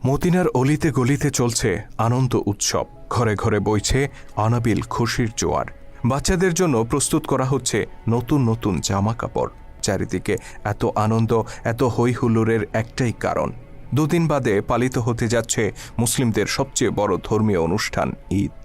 মদিনার অলিতে গলিতে চলছে আনন্দ উৎসব, ঘরে ঘরে বইছে অনাবিল খুশির জোয়ার। বাচ্চাদের জন্য প্রস্তুত করা হচ্ছে নতুন নতুন জামা কাপড়। চারিদিকে এত আনন্দ, এত হই হুল্লোড়ের একটাই কারণ, দুদিন বাদে পালিত হতে যাচ্ছে মুসলিমদের সবচেয়ে বড় ধর্মীয় অনুষ্ঠান ঈদ।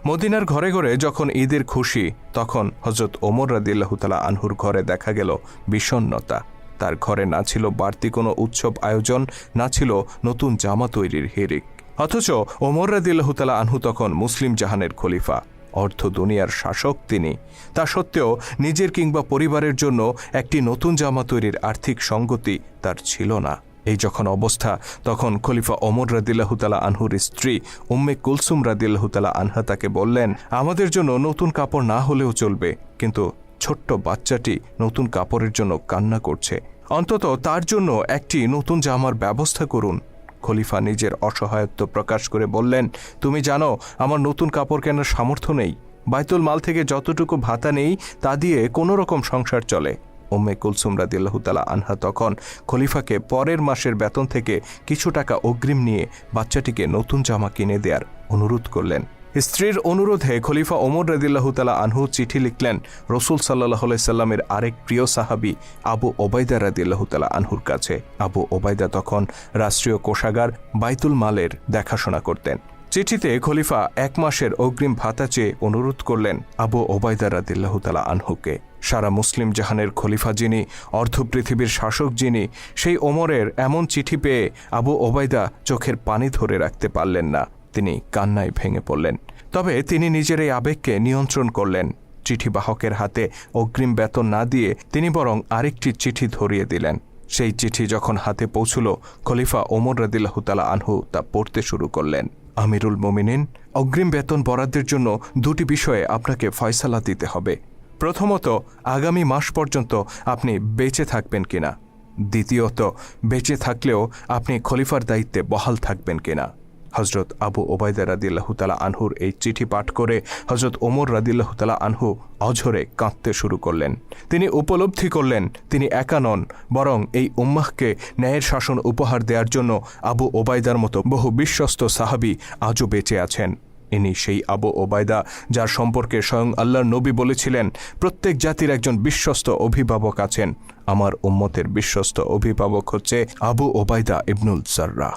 মদিনার ঘরে ঘরে যখন ঈদের খুশি, তখন হযরত ওমর রাদিয়াল্লাহু তাআলা আনহুর ঘরে দেখা গেল বিষণ্ণতা। তার ঘরে না ছিল বাড়তি কোনো উৎসব আয়োজন, না ছিল নতুন জামা তৈরির হিড়িক। অথচ ওমর রাদিয়াল্লাহু তাআলা আনহু তখন মুসলিম জাহানের খলিফা, অর্ধ দুনিয়ার শাসক তিনি। তা সত্ত্বেও নিজের কিংবা পরিবারের জন্য একটি নতুন জামা তৈরির আর্থিক সঙ্গতি তার ছিল না। এই যখন অবস্থা, তখন খলিফা ওমর রাদিয়াল্লাহু তাআলা আনহুর স্ত্রী উম্মে কুলসুম রাদিয়াল্লাহু তাআলা আনহা তাকে বললেন, আমাদের জন্য নতুন কাপড় না হলেও চলবে, কিন্তু ছোট্ট বাচ্চাটি নতুন কাপড়ের জন্য কান্না করছে, অন্তত তার জন্য একটি নতুন জামার ব্যবস্থা করুন। খলিফা নিজের অসহায়ত্ব প্রকাশ করে বললেন, তুমি জানো আমার নতুন কাপড় কেনার সামর্থ্য নেই, বাইতুল মাল থেকে যতটুকু ভাতা নেই তা দিয়ে কোনো রকম সংসার চলে। উম্মে কুলসুম রাদিয়াল্লাহু তাআলা আনহা তখন খলিফাকে পরের মাসের বেতন থেকে কিছু টাকা অগ্রিম নিয়ে বাচ্চাটিকে নতুন জামা কিনে দেওয়ার অনুরোধ করলেন। স্ত্রীর অনুরোধে খলিফা ওমর রাদিয়াল্লাহু তাআলা আনহু চিঠি লিখলেন রাসূল সাল্লাল্লাহু আলাইহি সাল্লামের আরেক প্রিয় সাহাবী আবু ওবায়দা রাদিয়াল্লাহু তাআলা আনহুর কাছে। আবু ওবায়দা তখন রাষ্ট্রীয় কোষাগার বাইতুল মালের দেখাশোনা করতেন। চিঠিতে খলিফা 1 মাসের অগ্রিম ভাতা চেয়ে অনুরোধ করলেন আবু ওবায়দা রাদিয়াল্লাহু তাআলা আনহুকে। সারা মুসলিম জাহানের খলিফা যিনি, অর্ধ পৃথিবীর শাসক যিনি, সেই ওমরের এমন চিঠি পেয়ে আবু ওবায়দা চোখের পানি ধরে রাখতে পারলেন না। তিনি কান্নায় ভেঙে পড়লেন। তবে তিনি নিজের এই আবেগকে নিয়ন্ত্রণ করলেন। চিঠি বাহকের হাতে অগ্রিম বেতন না দিয়ে তিনি বরং আরেকটি চিঠি ধরিয়ে দিলেন। সেই চিঠি যখন হাতে পৌঁছল, খলিফা ওমর রাদিয়াল্লাহু তাআলা আনহু তা পড়তে শুরু করলেন। আমিরুল মুমিনিন, অগ্রিম বেতন বরাদ্দের জন্য 2টি বিষয়ে আপনাকে ফয়সালা দিতে হবে। প্রথমত, আগামী মাস পর্যন্ত আপনি বেঁচে থাকবেন কিনা। দ্বিতীয়ত, বেঁচে থাকলেও আপনি খলিফার দায়িত্বে বহাল থাকবেন কিনা। হযরত আবু ওবায়দা রাদিয়াল্লাহু তাআলা আনহুর এই চিঠি পাঠ করে হযরত ওমর রাদিয়াল্লাহু তাআলা আনহু অঝরে কাঁদতে শুরু করলেন। তিনি উপলব্ধি করলেন তিনি একা নন, বরং এই উম্মাহকে ন্যায়ের শাসন উপহার দেওয়ার জন্য আবু ওবায়দার মতো বহু বিশ্বস্ত সাহাবী আজও বেঁচে আছেন। ইনি সেই আবু ওবায়দা যার সম্পর্কে স্বয়ং আল্লাহর নবী বলেছিলেন, প্রত্যেক জাতির একজন বিশ্বস্ত অভিভাবক আছেন, আমার উম্মতের বিশ্বস্ত অভিভাবক হচ্ছে আবু ওবায়দা ইবনুল জাররাহ।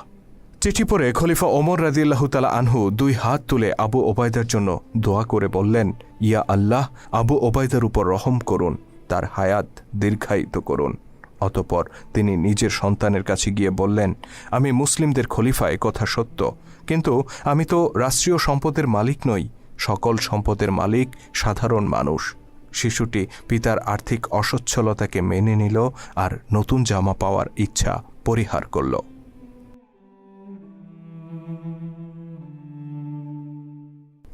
চিঠি পড়ে খলিফা ওমর রাদিয়াল্লাহু তাআলা আনহু 2 হাত তুলে আবু ওবায়দার জন্য দোয়া করে বললেন, ইয়া আল্লাহ, আবু ওবায়দার উপর রহম করুন, তার হায়াত দীর্ঘায়িত করুন। অতঃপর তিনি নিজের সন্তানের কাছে গিয়ে বললেন, আমি মুসলিমদের খলিফা, এ কথা সত্য, কিন্তু আমি তো রাষ্ট্রীয় সম্পদের মালিক নই, সকল সম্পদের মালিক সাধারণ মানুষ। শিশুটি পিতার আর্থিক অসচ্ছলতাকে মেনে নিল আর নতুন জামা পাওয়ার ইচ্ছা পরিহার করল।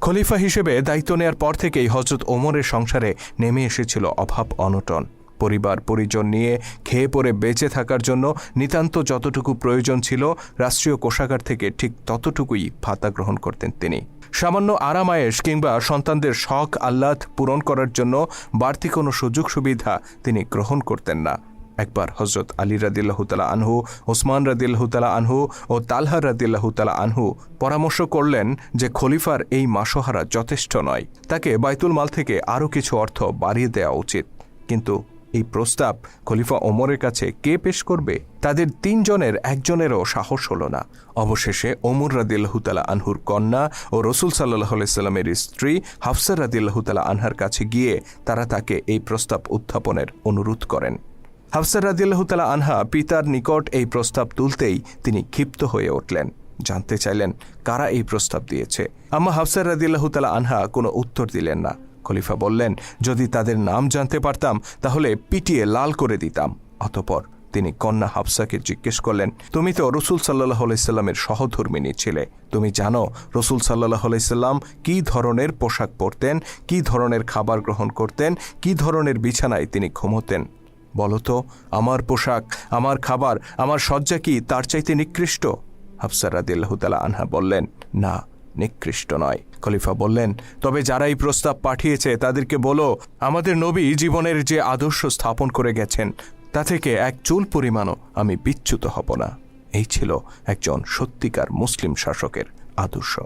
খলিফা হিসেবে দায়িত্ব নেয়ার পর থেকেই হযরত ওমরের সংসারে নেমে এসেছিল অভাব অনটন। পরিবার পরিজন নিয়ে খেয়ে পরে বেঁচে থাকার জন্য নিতান্ত যতটুকু প্রয়োজন ছিল, রাষ্ট্রীয় কোষাগার থেকে ঠিক ততটুকুই ভাতা গ্রহণ করতেন তিনি। সামান্য আরামায়েশ কিংবা সন্তানদের শখ আহ্লাদ পূরণ করার জন্য বাড়তি কোনো সুযোগ সুবিধা তিনি গ্রহণ করতেন না। একবার হযরত আলী রাদিয়াল্লাহু তাআলা আনহু, ওসমান রাদিয়াল্লাহু তাআলা আনহু ও তালহা রাদিয়াল্লাহু তাআলা আনহু পরামর্শ করলেন যে খলিফার এই মাসোহারা যথেষ্ট নয়, তাকে বাইতুল মাল থেকে আরও কিছু অর্থ বাড়িয়ে দেওয়া উচিত। কিন্তু এই প্রস্তাব খলিফা ওমরের কাছে কে পেশ করবে? তাদের 3 জনের একজনেরও সাহস হল না। অবশেষে ওমর রাদিয়াল্লাহু তাআলা আনহুর কন্যা ও রাসূল সাল্লাল্লাহু আলাইহি সাল্লামের স্ত্রী হাফসা রাদিয়াল্লাহু তাআলা আনহার কাছে গিয়ে তারা তাকে এই প্রস্তাব উত্থাপনের অনুরোধ করেন। হাফসা রাদিয়াল্লাহু তাআলা আনহা পিতার নিকট এই প্রস্তাব তুলতেই তিনি ক্ষিপ্ত হয়ে উঠলেন। জানতে চাইলেন কারা এই প্রস্তাব দিয়েছে। আম্মা হাফসা রাদিয়াল্লাহু তাআলা আনহা কোনো উত্তর দিলেন না। খলিফা বললেন, যদি তাদের নাম জানতে পারতাম তাহলে পিটিয়ে লাল করে দিতাম। অতঃপর তিনি কন্যা হাফসাকে জিজ্ঞেস করলেন, তুমি তো রাসূল সাল্লাল্লাহু আলাইহি সাল্লামের সহধর্মিণী ছিলে, তুমি জানো রাসূল সাল্লাল্লাহু আলাইহি সাল্লাম কী ধরনের পোশাক পরতেন, কী ধরনের খাবার গ্রহণ করতেন, কী ধরনের বিছানায় তিনি ঘুমোতেন। বলতো, আমার পোশাক, আমার খাবার, আমার শয্যা কি তার চাইতে নিকৃষ্ট? হাফসা রাদিয়াল্লাহু তাআলা আনহা বললেন, না, নিকৃষ্ট নয়। খলিফা বললেন, তবে যারা এই প্রস্তাব পাঠিয়েছে তাদেরকে বলো, আমাদের নবী জীবনের যে আদর্শ স্থাপন করে গেছেন তা থেকে 1 চুল পরিমাণও আমি বিচ্যুত হব না। এই ছিল একজন সত্যিকার মুসলিম শাসকের আদর্শ।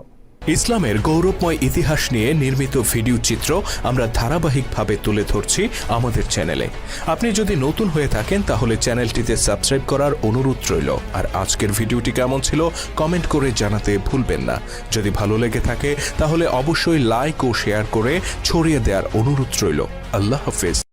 ইসলামের গৌরবময় ইতিহাস নিয়ে নির্মিত ভিডিও চিত্র আমরা ধারাবাহিকভাবে তুলে ধরছি আমাদের চ্যানেলে। আপনি যদি নতুন হয়ে থাকেন তাহলে চ্যানেলটিতে সাবস্ক্রাইব করার অনুরোধ রইল। আর আজকের ভিডিওটি কেমন ছিল কমেন্ট করে জানাতে ভুলবেন না। যদি ভালো লেগে থাকে তাহলে অবশ্যই লাইক ও শেয়ার করে ছড়িয়ে দেওয়ার অনুরোধ রইল। আল্লাহ হাফেজ।